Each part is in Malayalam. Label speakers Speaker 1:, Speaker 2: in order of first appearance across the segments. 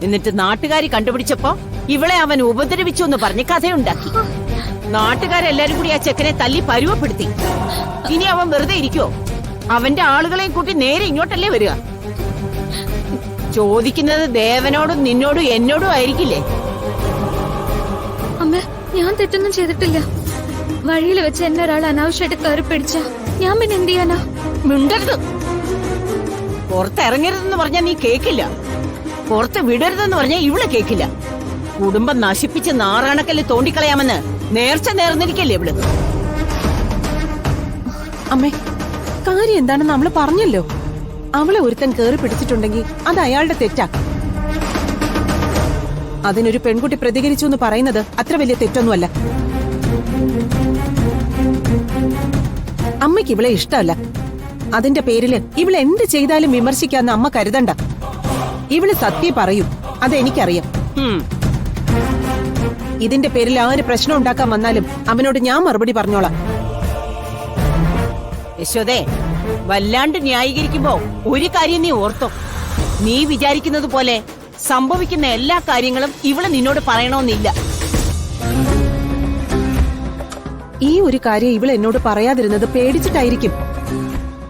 Speaker 1: എന്നിട്ട് നാട്ടുകാരി കണ്ടുപിടിച്ചപ്പോ ഇവളെ അവൻ ഉപദ്രവിച്ചു എന്ന് പറഞ്ഞ് കഥയുണ്ടാക്കി. നാട്ടുകാരെല്ലാരും കൂടി ആ ചെക്കനെ തല്ലി പരുവപ്പെടുത്തി. ഇനി അവൻ വെറുതെ ഇരിക്കോ? അവന്റെ ആളുകളെയും കൂട്ടി നേരെ ഇങ്ങോട്ടല്ലേ വരിക? ചോദിക്കുന്നത് ദേവനോടും നിന്നോടും എന്നോടും ആയിരിക്കില്ലേ?
Speaker 2: അമ്മ, ഞാൻ തെറ്റൊന്നും ചെയ്തിട്ടില്ല. വഴിയിൽ വെച്ച് എന്നെ ഒരാൾ അനാവശ്യമായിട്ട് കയറി പിടിച്ച ഞാൻ പിന്നെ എന്ത് ചെയ്യാനാ?
Speaker 1: മിണ്ടരുത്. പുറത്തിറങ്ങരുതെന്ന് പറഞ്ഞാ നീ കേക്കില്ല, പുറത്ത് വിടരുതെന്ന് പറഞ്ഞാ ഇവള് കേക്കില്ല. കുടുംബം നശിപ്പിച്ച് നാറാണക്കല്ല് തോണ്ടിക്കളയാമെന്ന് നേർച്ച നേർന്നിരിക്കല്ലേ ഇവള്.
Speaker 3: അമ്മേ, കാര്യം എന്താണെന്ന് നമ്മള് പറഞ്ഞല്ലോ. അവളെ ഒരുത്തൻ കേറി പിടിച്ചിട്ടുണ്ടെങ്കിൽ അത് അയാളുടെ തെറ്റാ. അതിനൊരു പെൺകുട്ടി പ്രതികരിച്ചു എന്ന് പറയുന്നത് അത്ര വലിയ തെറ്റൊന്നുമല്ല. അമ്മയ്ക്ക് ഇവളെ ഇഷ്ടമല്ല. അതിന്റെ പേരില് ഇവളെ എന്ത് ചെയ്താലും വിമർശിക്കാന്ന് അമ്മ കരുതണ്ട. ഇവള് സത്യം പറയൂ, അതെനിക്കറിയാം. ഇതിന്റെ പേരിൽ ആര് പ്രശ്നം ഉണ്ടാക്കാൻ വന്നാലും അവനോട് ഞാൻ മറുപടി പറഞ്ഞോളാം.
Speaker 1: യശോദേ, വല്ലാണ്ട് ന്യായീകരിക്കുമ്പോ ഒരു കാര്യം നീ ഓർത്തോ. നീ വിചാരിക്കുന്നത് പോലെ സംഭവിക്കുന്ന എല്ലാ കാര്യങ്ങളും ഇവള് നിന്നോട് പറയണമെന്നില്ല.
Speaker 3: ഈ ഒരു കാര്യം ഇവൾ എന്നോട് പറയാതിരുന്നത് പേടിച്ചിട്ടായിരിക്കും.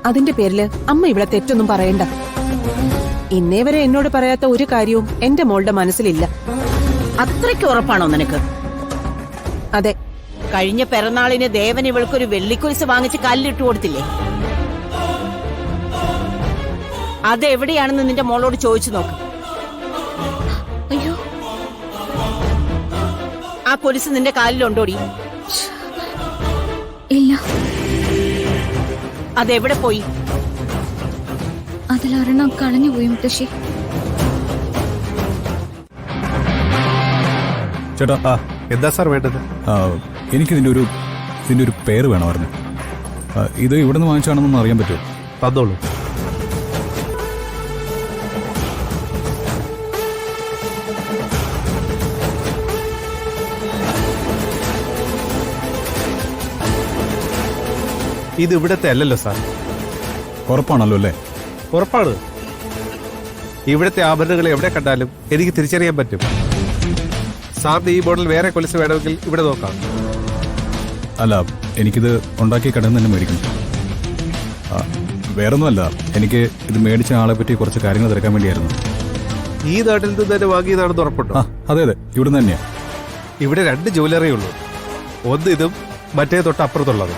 Speaker 3: അതിന്റെ പേരില് അമ്മ ഇവളെ തെറ്റൊന്നും പറയണ്ട. ഇന്നേ വരെ എന്നോട് പറയാത്ത ഒരു കാര്യവും എന്റെ മോളുടെ മനസ്സിലില്ല.
Speaker 1: അത്രയ്ക്ക് ഉറപ്പാണോ നിനക്ക്?
Speaker 3: അതെ.
Speaker 1: കഴിഞ്ഞ പിറന്നാളിന് ദേവൻ ഇവൾക്കൊരു വെള്ളിക്കുരിശ് വാങ്ങിച്ച് കല്ലിട്ട് കൊടുത്തില്ലേ? അതെവിടെയാണെന്ന് നിന്റെ മോളോട് ചോദിച്ചു നോക്ക്.
Speaker 2: അയ്യോ,
Speaker 1: ആ കൊലുസ് നിന്റെ കാലിലുണ്ടോടി?
Speaker 2: ഇല്ല.
Speaker 1: അതെവിടെ പോയി?
Speaker 2: അതിലൊരെണ്ണം കളഞ്ഞുപോയി മുത്തശ്ശി.
Speaker 4: ചേട്ടാ,
Speaker 5: എന്താ സാർ വേണ്ടത്?
Speaker 4: എനിക്ക് ഇതിന്റെ ഒരു പേര് വേണമായിരുന്നു. ഇത് ഇവിടെ നിന്ന് വാങ്ങിച്ചാണെന്നൊന്ന് അറിയാൻ പറ്റുമോ?
Speaker 5: തന്നോളൂ. ഇത് ഇവിടത്തെ അല്ലല്ലോ സാർ.
Speaker 4: ഉറപ്പാണല്ലോ അല്ലേ?
Speaker 5: ഉറപ്പാണ്. ഇവിടുത്തെ ആഭരണങ്ങൾ എവിടെ കണ്ടാലും എനിക്ക് തിരിച്ചറിയാൻ പറ്റും. സാറിന് ഈ മോഡൽ വേറെ കൊലുസ് വേണമെങ്കിൽ ഇവിടെ നോക്കാം.
Speaker 4: അല്ല, എനിക്കിത് ഉണ്ടാക്കി കടന്ന് തന്നെ മേടിക്കണം. വേറൊന്നുമല്ല, എനിക്ക് ഇത് മേടിച്ച ആളെ പറ്റി കുറച്ച് കാര്യങ്ങൾ തിരക്കാൻ വേണ്ടിയായിരുന്നു.
Speaker 5: ഈ നാട്ടിൽ നിന്ന് തന്നെ വാങ്ങിയതാണെന്ന് ഉറപ്പുണ്ടോ?
Speaker 4: അതെ, ഇവിടെ തന്നെയാ.
Speaker 5: ഇവിടെ 2 ജ്വല്ലറി ഉള്ളൂ. ഒന്ന് ഇതും മറ്റേ തൊട്ടപ്പുറത്തുള്ളത്.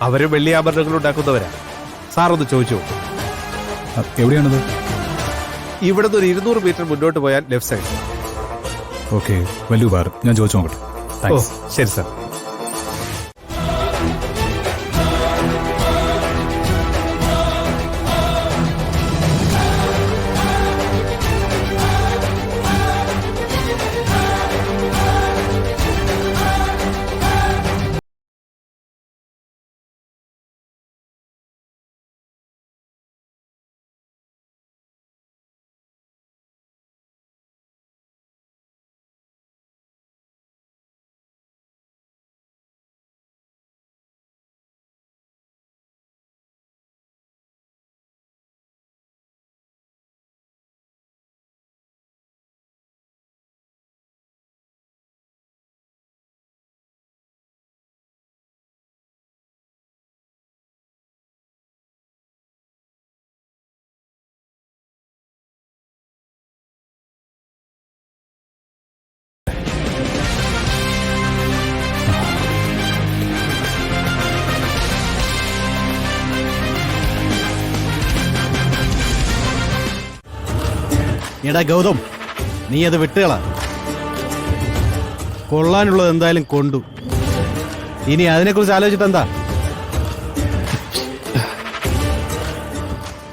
Speaker 5: അവരും വെള്ളി ആഭരണങ്ങൾ ഉണ്ടാക്കുന്നവരാ. സാറൊന്ന് ചോദിച്ചു.
Speaker 4: എവിടെയാണത്?
Speaker 5: ഇവിടെ നിന്ന് ഒരു 200 മീറ്റർ മുന്നോട്ട് പോയാൽ ലെഫ്റ്റ് സൈഡ്.
Speaker 4: ഓക്കെ, വലിയ ഉപകാരം. ഞാൻ ചോദിച്ചു നോക്കട്ടെ. താങ്ക്സ്.
Speaker 5: ശരി സാർ.
Speaker 6: എടാ ഗൗതം, നീ അത് വിട്ടുകള. കൊള്ളാനുള്ളത് എന്തായാലും കൊണ്ടു. ഇനി അതിനെക്കുറിച്ച് ആലോചിച്ചിട്ട് എന്താ?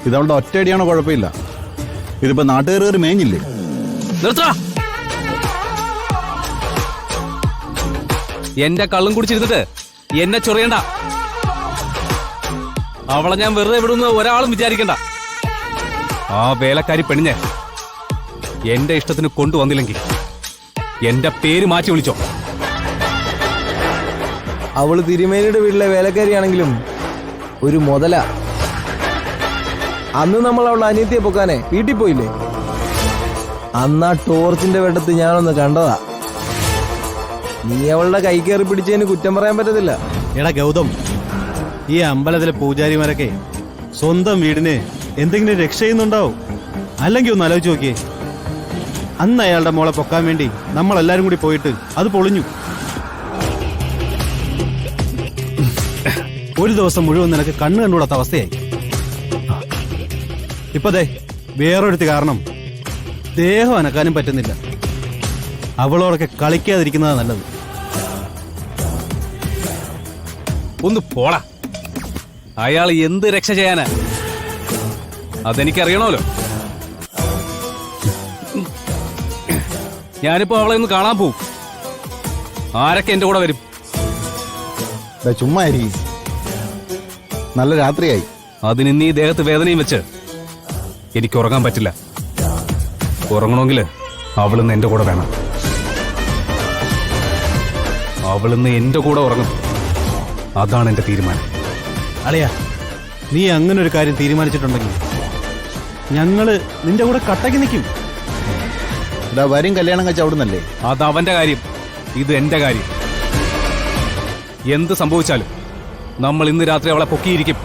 Speaker 7: ഇതവളുടെ ഒറ്റയടിയാണോ? കുഴപ്പമില്ല. ഇതിപ്പോ നാട്ടുകാർ മേഞ്ഞില്ലേ?
Speaker 8: എന്റെ കള്ളും കുടിച്ചിരുന്നിട്ട് എന്നെ ചൊറിയണ്ട. അവളെ ഞാൻ വെറുതെ വിടുന്ന ഒരാളും വിചാരിക്കണ്ട. ആ വേലക്കാരി പെണ്ണിനെ എന്റെ ഇഷ്ടത്തിന് കൊണ്ടുവന്നില്ലെങ്കിൽ എന്റെ പേര് മാറ്റി വിളിച്ചോ.
Speaker 9: അവള് തിരുമേനിയുടെ വീട്ടിലെ വേലക്കാരിയാണെങ്കിലും ഒരു മുതല. അന്ന് നമ്മൾ അവളുടെ അനിയത്തിയെ പൊക്കാനെ വീട്ടിൽ പോയില്ലേ? അന്ന് ആ ടോർച്ചിന്റെ വെട്ടത്ത് ഞാനൊന്ന് കണ്ടതാ. നീ അവളുടെ കൈ കയറി പിടിച്ചതിന് കുറ്റം പറയാൻ പറ്റത്തില്ല.
Speaker 6: എടാ ഗൗതം, ഈ അമ്പലത്തിലെ പൂജാരിമാരൊക്കെ സ്വന്തം വീടിന് എന്തെങ്കിലും രക്ഷ ചെയ്യുന്നുണ്ടാവും. അല്ലെങ്കിൽ ഒന്ന് ആലോചിച്ച് നോക്കിയേ, അന്ന് അയാളുടെ മോളെ പൊക്കാൻ വേണ്ടി നമ്മളെല്ലാരും കൂടി പോയിട്ട് അത് പൊളിഞ്ഞു. ഒരു ദിവസം മുഴുവൻ നിനക്ക് കണ്ണു കണ്ടുകൂടാത്ത അവസ്ഥയായി. ഇപ്പതേ വേറൊരുത്തി കാരണം ദേഹം അനക്കാനും പറ്റുന്നില്ല. അവളോടൊക്കെ കളിക്കാതിരിക്കുന്നതാ നല്ലത്.
Speaker 8: ഒന്ന് പോടാ. അയാൾ എന്ത് രക്ഷ ചെയ്യാനാ അതെനിക്കറിയണമല്ലോ. ഞാനിപ്പോ അവളെ ഒന്ന് കാണാൻ പോവും. ആരൊക്കെ എന്റെ കൂടെ വരും?
Speaker 7: ചുമ്മാ ആയിരിക്കും. നല്ല രാത്രിയായി.
Speaker 8: അതിന് ഇന്ന് ഈ ദേഹത്ത് വേദനയും വെച്ച് എനിക്ക് ഉറങ്ങാൻ പറ്റില്ല. ഉറങ്ങണമെങ്കിൽ അവളിന്ന് എന്റെ കൂടെ വേണം. അവളിന്ന് എന്റെ കൂടെ ഉറങ്ങും. അതാണ് എന്റെ തീരുമാനം.
Speaker 6: അളിയാ, നീ അങ്ങനെ ഒരു കാര്യം തീരുമാനിച്ചിട്ടുണ്ടെങ്കിൽ ഞങ്ങള് നിന്റെ കൂടെ കട്ടയ്ക്ക് നിൽക്കും.
Speaker 7: വരും കല്യാണം കഴിച്ച അവിടുന്നല്ലേ?
Speaker 8: അത് അവന്റെ കാര്യം, ഇത് എന്റെ കാര്യം. എന്ത് സംഭവിച്ചാലും നമ്മൾ ഇന്ന് രാത്രി അവളെ പൊക്കിയിരിക്കും.